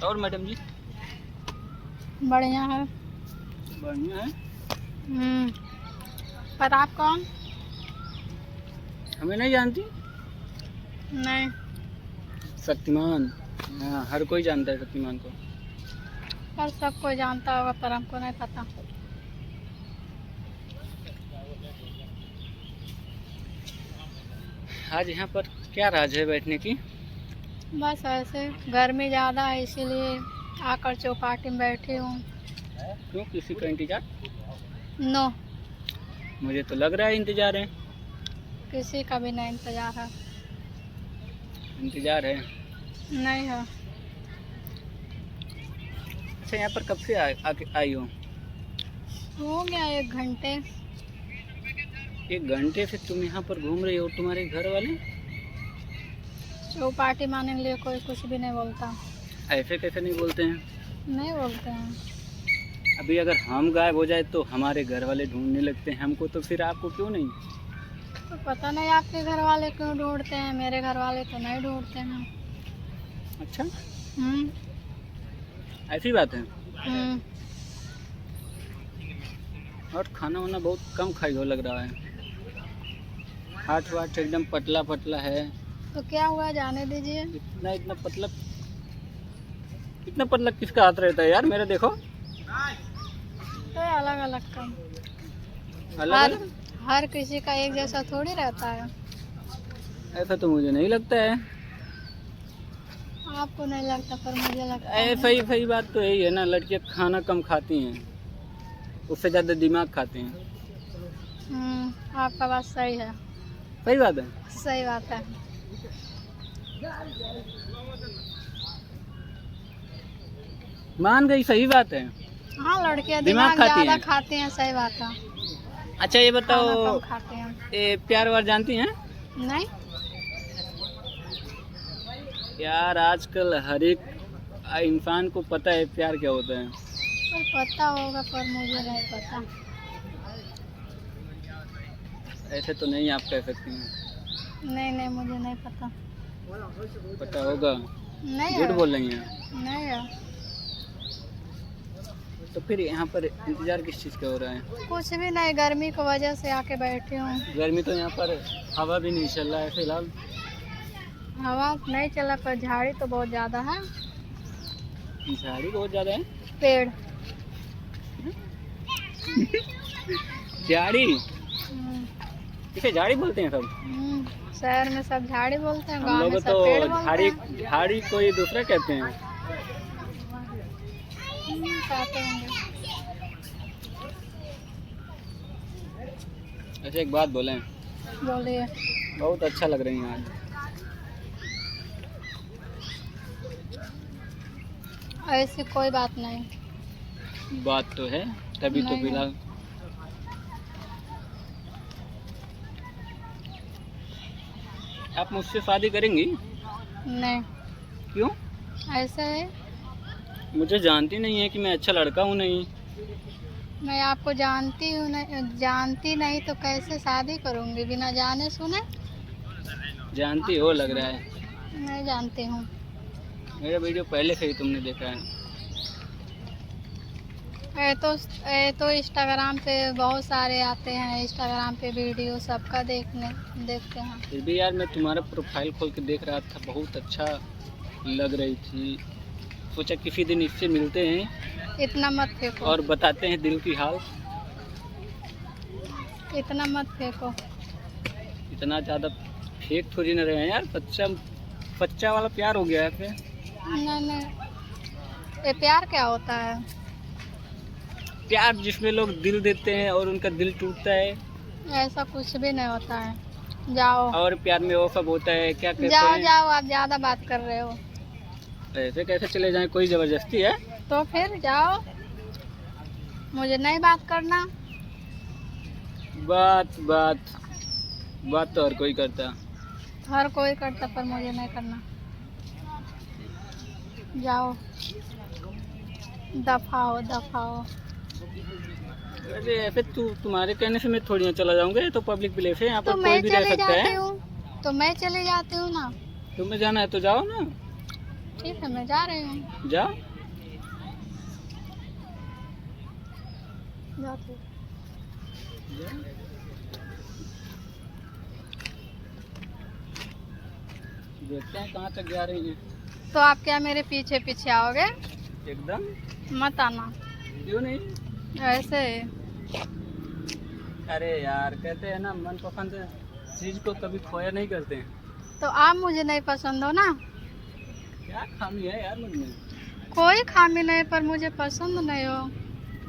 और मैडम जी? बढ़िया है। बढ़िया है। पर आप कौन? हमें नहीं जानती? नहीं। शक्तिमान। हाँ, हर कोई जानता है शक्तिमान को। पर सब कोई जानता होगा, पर हमको नहीं पता। आज यहाँ पर क्या राज है बैठने की? बस ऐसे, गर्मी ज़्यादा है इसीलिए आकर चौपाटी में बैठी हूँ। क्यों, किसी का इंतजार? नो, मुझे तो लग रहा है इंतजार है। किसी का भी नहीं इंतजार है। इंतजार है? नहीं है। अच्छा, यहाँ पर कब से आई हो? हो गया 1 घंटे। 1 घंटे से तुम यहाँ पर घूम रही हो? तुम्हारे घर वाले? चौपाटी मारने के लिए कोई कुछ भी नहीं बोलता। ऐसे कैसे नहीं बोलते हैं? नहीं बोलते हैं। अभी अगर हम गायब हो जाए तो हमारे घर वाले ढूंढने लगते हैं हमको, तो फिर आपको क्यों नहीं? तो पता नहीं आपके घर वाले क्यों ढूंढते हैं, मेरे घर वाले तो नहीं ढूंढते हैं। अच्छा, हम्म। ऐसी बात है। हम्म। और खाना वाना बहुत कम खाई हो लग रहा है। हाथ वाथ एकदम पतला पतला है। तो क्या हुआ, जाने दीजिए। इतना इतना पतला किसका हाथ रहता है यार, मेरा देखो। तो अलग अलग का। अलग हर अलग? हर किसी का एक जैसा थोड़ी रहता है। ऐसा तो मुझे नहीं लगता है। आपको नहीं लगता, पर मुझे लगता है। सही बात तो यही है ना, लड़कियाँ खाना कम खाती हैं, उससे ज़्यादा दिमाग खाती हैं। आपका बात सही है। सही बात है। सही बात है। मान गई, सही बात है। हाँ, लड़कियां दिमाग दिमाग खाती ज़्यादा हैं। खाती हैं, सही बात है। अच्छा ये खाना बताओ, कम खाते हैं। ये प्यार वार जानती हैं? नहीं। यार आजकल हर एक इंसान को पता है प्यार क्या होता है। पर पता होगा, पर मुझे नहीं पता। ऐसे तो नहीं आप कह सकती हैं। नहीं नहीं, मुझे नहीं पता। पता होगा। नहीं झूठ है। बोल रही हैं। नहीं है। तो फिर यहाँ पर इंतजार किस चीज़ का हो रहा है? कुछ भी नहीं, गर्मी की वजह से आके बैठी हूँ। गर्मी तो यहाँ पर हवा भी नहीं चल रहा है फिलहाल। हवा नहीं चला, पर झाड़ी तो बहुत ज़्यादा है। झाड़ी बहुत ज़्यादा है। पेड़। झाड़ी? हम्म। इसे झाड़ी बोलते हैं सब? शहर में सब झाड़ी बोलते हैं, हम गाँव में लोग सब पेड़ तो बोलते झाड़ी हैं। झाड़ी कोई दूसरा कहते हैं। कहते होंगे। अच्छा एक बात बोलें? बोलिए। बहुत अच्छा लग रही हैं आज। ऐसी कोई बात नहीं। बात तो है, तभी तो नहीं है। फिलहाल। आप मुझसे शादी करेंगी? नहीं। क्यों? ऐसे है। मुझे जानती नहीं है कि मैं अच्छा लड़का हूँ नहीं? मैं आपको जानती हूँ, नहीं जानती नहीं तो कैसे शादी करूँगी बिना जाने सुने? जानती हो लग रहा है। नहीं जानती हूँ। मेरा वीडियो पहले से ही तुमने देखा है। ये तो इंस्टाग्राम पे बहुत सारे आते हैं, इंस्टाग्राम पे वीडियो सबका देखते हैं। फिर भी यार मैं तुम्हारा प्रोफाइल खोल के देख रहा था, बहुत अच्छा लग रही थी। सोचा किसी दिन इससे मिलते हैं इतना मत फेंको। और बताते हैं दिल की हाल। इतना मत फेंको। इतना ज़्यादा फेक थोड़ी न रहे हैं यार, बच्चा वाला प्यार हो गया है फिर। नहीं नहीं, ये प्यार क्या होता है? प्यार जिसमें लोग दिल देते हैं और उनका दिल टूटता है। ऐसा कुछ भी नहीं होता है। जाओ। और प्यार में वो सब होता है, क्या कहते जाओ हैं? जाओ, आप ज़्यादा बात कर रहे हो। ऐसे कैसे चले जाएं, कोई ज़बरदस्ती है? तो फिर जाओ, मुझे नहीं बात करना। बात बात बात तो हर कोई करता। हर कोई करता, पर मुझे नहीं करना। जाओ, दफाओ दफाओ। अरे ऐसे तुम्हारे कहने से मैं थोड़ी ना चला जाऊंगा, ये तो पब्लिक प्लेस है, यहाँ तो पर मैं कोई भी रह चली सकता जाती है। हूँ, तो मैं चली जाती हूँ ना। तुम्हें जाना है तो जाओ ना। ठीक है मैं जा रही हूँ। जा। जाते। देखते हैं कहाँ तक जा रही हैं। तो आप क्या मेरे पीछे पीछे आओगे? एकदम। मत आना। क्यों नहीं? ऐसे। अरे यार कहते हैं ना, मनपसंद चीज को कभी खोया नहीं करते हैं। तो आप मुझे नहीं पसंद हो ना? क्या खामी है यार मुझ में? कोई खामी नहीं, पर मुझे पसंद नहीं हो।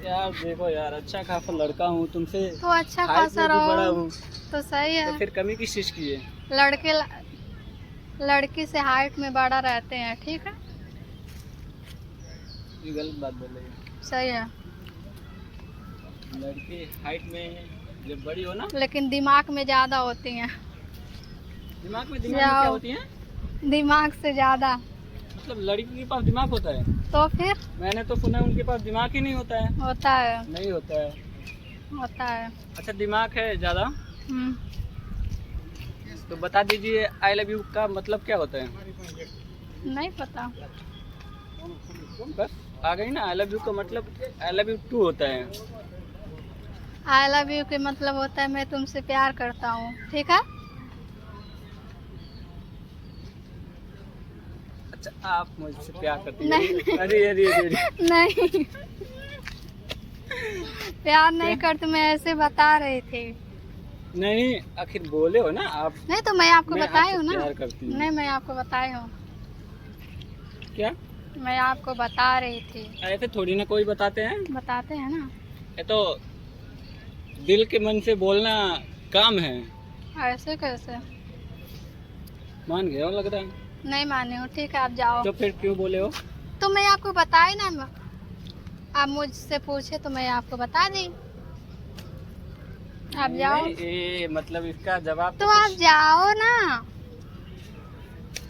यार देखो यार, अच्छा खासा लड़का हूँ तुमसे, तो अच्छा हाइट खासा में भी बड़ा रहो हूँ, तो सही है। तो फिर कमी किस चीज की है? लड़की से हाइट में बड़ा रहते हैं, ठीक है? ये गलत बात बोल रही है। सही है। लड़की हाइट में जब बड़ी हो ना, लेकिन दिमाग में ज्यादा होती हैं। दिमाग में क्या होती है? दिमाग से ज्यादा। मतलब लड़की के पास दिमाग होता है? तो फिर मैंने तो सुना उनके पास दिमाग ही नहीं होता है। होता है। नहीं होता है? होता है। अच्छा दिमाग है ज्यादा? हम्म। तो बता दीजिए, आई लव यू का मतलब क्या होता है? नहीं पता। बस आ गई ना, आई लव यू का मतलब आई लव यू टू होता है। आई लव यू के मतलब होता है मैं तुमसे प्यार करता हूँ, ठीक है? अच्छा आप मुझसे प्यार करती हैं? नहीं। अरे अरे अरे नहीं प्यार नहीं करते, मैं ऐसे बता रही थी। नहीं, आखिर बोले हो ना आप। नहीं तो मैं आपको मैं बताई आपसे हूँ ना। प्यार करती हूँ। नहीं मैं आपको बताई हूँ। क्या? मैं आपको बता रही थी। ऐसे थोड़ी ना कोई बताते हैं। बताते हैं ना। ये तो दिल के मन से बोलना काम है। ऐसे कैसे? मान गए हो लग रहा है। नहीं माने हो, ठीक है आप जाओ। तो फिर क्यों बोले हो? तो मैं आपको बताई ना, आप मुझसे पूछे तो मैं आपको बता दी। आप जाओ। नहीं, मतलब इसका जवाब तो आप जाओ ना।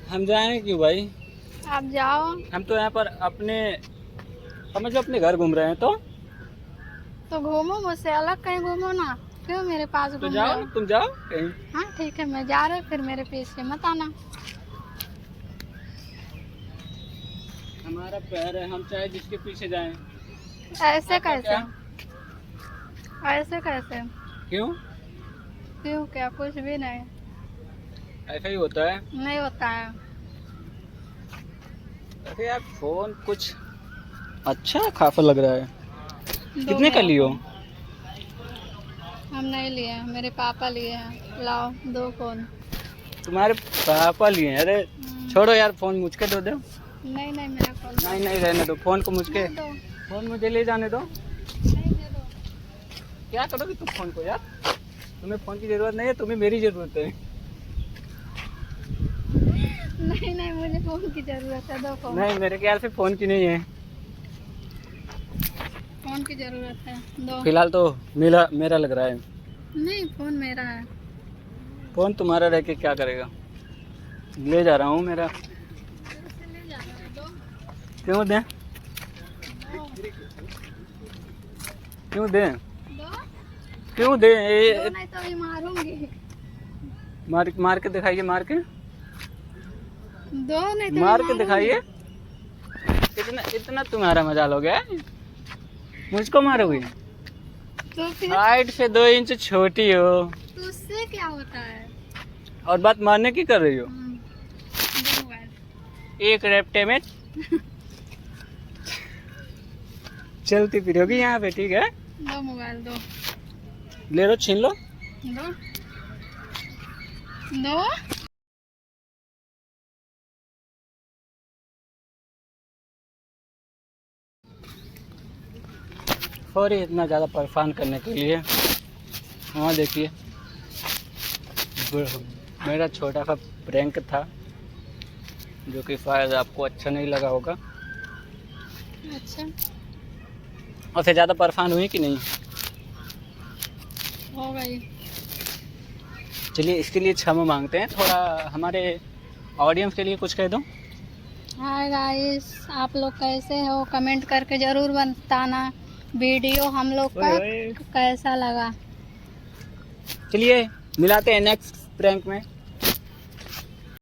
हम जाएं क्यों भाई? आप जाओ। हम तो यहाँ पर अपने समझ लो अपने घर घूम रहे हैं। तो घूमो, मुझसे अलग कहीं घूमो ना, क्यों मेरे पास तो घूम जाओ, रहे हो? तुम जाओ कहीं। हाँ ठीक है मैं जा रही हूँ, फिर मेरे पीछे मत आना। हमारा पैर है, हम चाहे जिसके पीछे जाएं। ऐसे आपका कैसे? क्या? ऐसे कैसे? क्यों? क्यों क्या? कुछ भी नहीं। ऐसा ही होता है। नहीं होता है। अरे यार फोन कुछ अच्छा खासा लग रहा है। दो कितने का मेरा लियो? फोन। हम नहीं लिए हैं, मेरे पापा लिए हैं। लाओ दो फोन। तुम्हारे पापा लिए हैं? अरे छोड़ो यार, फोन मुझके दो दो। नहीं नहीं मेरा फोन दो। नहीं नहीं रहने दो, फोन को मुझके। नहीं दो। फोन मुझे ले जाने दो। नहीं दे दो। क्या करोगे तुम फोन को यार? तुम्हें फोन की जरूरत नहीं है, तुम्हें मेरी जरूरत है। नहीं नहीं मुझे फोन की जरूरत है, दो फोन। नहीं मेरे ख्याल से फोन की नहीं है। फोन की जरूरत है, दो। फिलहाल तो मेरा लग रहा है। नहीं फोन मेरा है। फोन तुम्हारा रह के क्या करेगा? ले जा रहा हूँ मेरा। ले जा रहे हो, दो। क्यों दें? दो। क्यों दें? दो। क्यों दें? दो नहीं तो मैं मारूंगी। मार के दिखाइए, मार के। दो नहीं तो मार मैं के दिखाइए। इतना इतना तुम्हारा मजाल हो गया? मुझको मारोगे? तो फिर हाइट से 2 इंच छोटी हो तो उससे क्या होता है? और बात मारने की कर रही हो। दो मोबाइल। एक रेप्टे में चलती फिरोगी यहाँ पे, ठीक है? दो मोबाइल, दो। ले लो, छीन लो। दो। दो। सॉरी इतना ज़्यादा परेशान करने के लिए। हाँ देखिए, मेरा छोटा सा प्रैंक था जो कि शायद आपको अच्छा नहीं लगा होगा। अच्छा और से ज़्यादा परेशान हुई कि नहीं? हो गई। चलिए इसके लिए क्षमा मांगते हैं। थोड़ा हमारे ऑडियंस के लिए कुछ कह दो। हाय गाइस, आप लोग कैसे हो? कमेंट करके ज़रूर बताना वीडियो हम लोग का कैसा लगा। चलिए मिलाते हैं नेक्स्ट प्रैंक में।